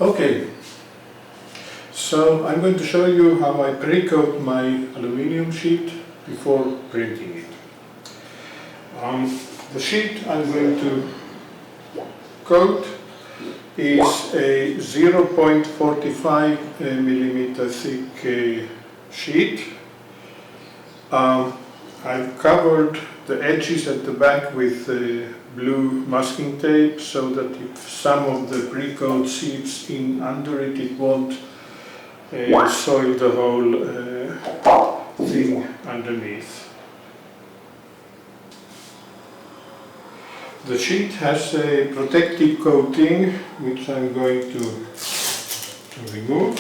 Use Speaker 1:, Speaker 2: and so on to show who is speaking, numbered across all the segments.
Speaker 1: Okay, so I'm going to show you how I pre-coat my aluminium sheet before printing it. The sheet I'm going to coat is a 0.45 millimeter thick sheet. I've covered the edges at the back with blue masking tape so that if some of the pre-coat seeps in under it, it won't soil the whole thing underneath. The sheet has a protective coating which I'm going to remove.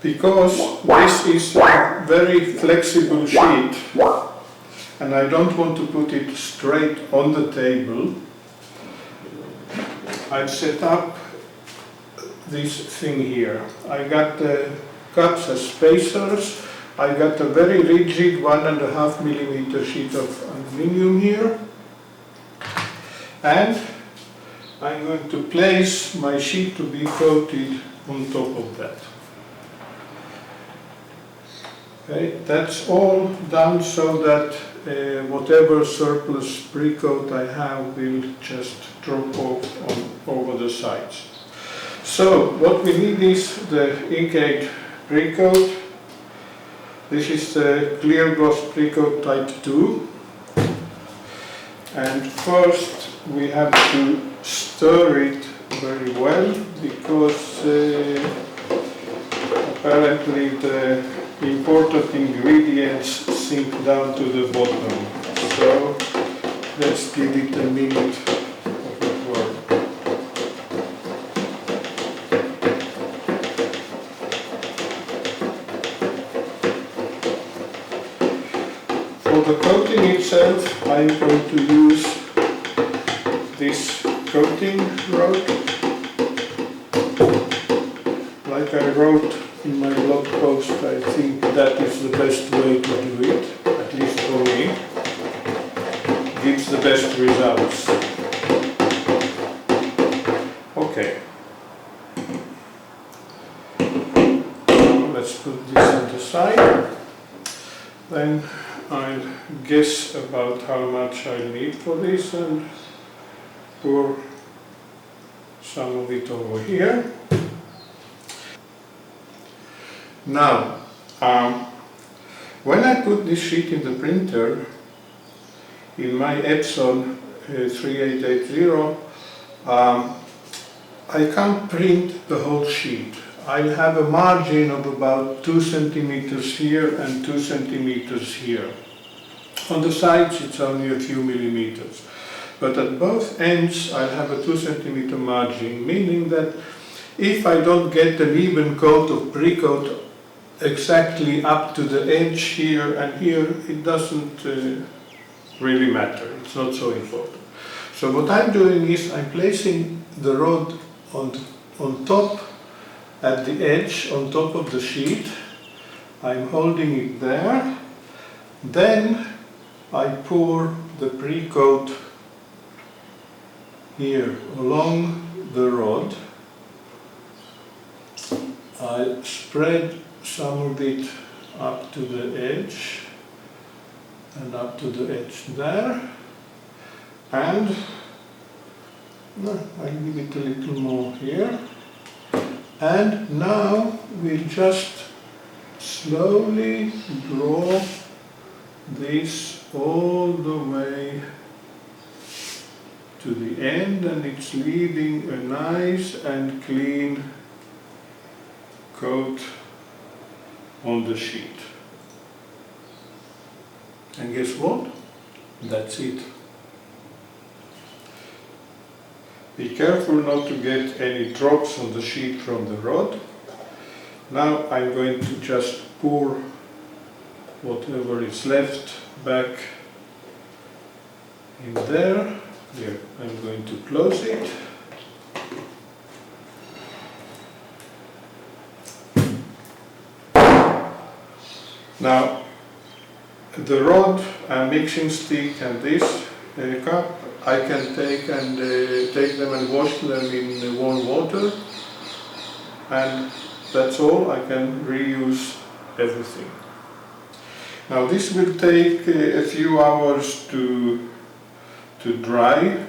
Speaker 1: Because this is a very flexible sheet and I don't want to put it straight on the table, I've set up this thing here. I got the cups as spacers, I got a very rigid 1.5 millimeter sheet of aluminium here, and I'm going to place my sheet to be coated on top of that. Okay, that's all done so that whatever surplus pre-coat I have will just drop off over the sides. So what we need is the InkAid Precoat. This is the clear gloss Precoat type 2. And first we have to stir it very well because apparently the important ingredients sink down to the bottom. So let's give it a minute of work. For the coating itself, I'm going to use this coating rod. Like I wrote in my blog post, I think that is the best way to do it, at least for me. Gives the best results. Okay. Now let's put this on the side. Then I'll guess about how much I'll need for this and pour some of it over here. Now, when I put this sheet in the printer, in my Epson 3880, I can't print the whole sheet. I'll have a margin of about 2 centimeters here and 2 centimeters here. On the sides it's only a few millimeters. But at both ends I'll have a 2 centimeter margin, meaning that if I don't get an even coat of pre-coat exactly up to the edge here and here, it doesn't really matter. It's not so important. So what I'm doing is I'm placing the rod on top at the edge, on top of the sheet. I'm holding it there. Then I pour the pre-coat here along the rod. I spread some of it up to the edge and up to the edge there, and I give it a little more here, and now we'll just slowly draw this all the way to the end, and it's leaving a nice and clean coat on the sheet. And guess what? That's it. Be careful not to get any drops on the sheet from the rod. Now I'm going to just pour whatever is left back in there. Here, I'm going to close it. Now, the rod and mixing stick and this cup, I can take them and wash them in warm water, and that's all. I can reuse everything. Now, this will take a few hours to dry.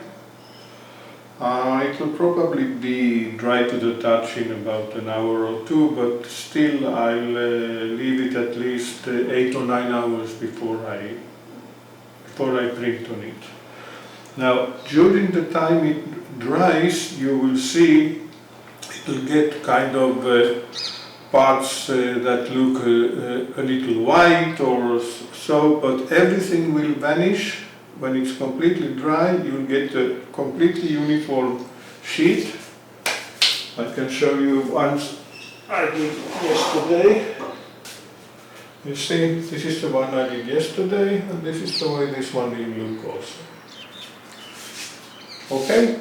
Speaker 1: It will probably be dry to the touch in about an hour or two, but still I'll leave it at least 8 or 9 hours before I print on it. Now, during the time it dries, you will see it will get kind of parts that look a little white or so, but everything will vanish. When it's completely dry, you'll get a completely uniform sheet. I can show you once I did yesterday. You see, this is the one I did yesterday, and this is the way this one will look also. Okay?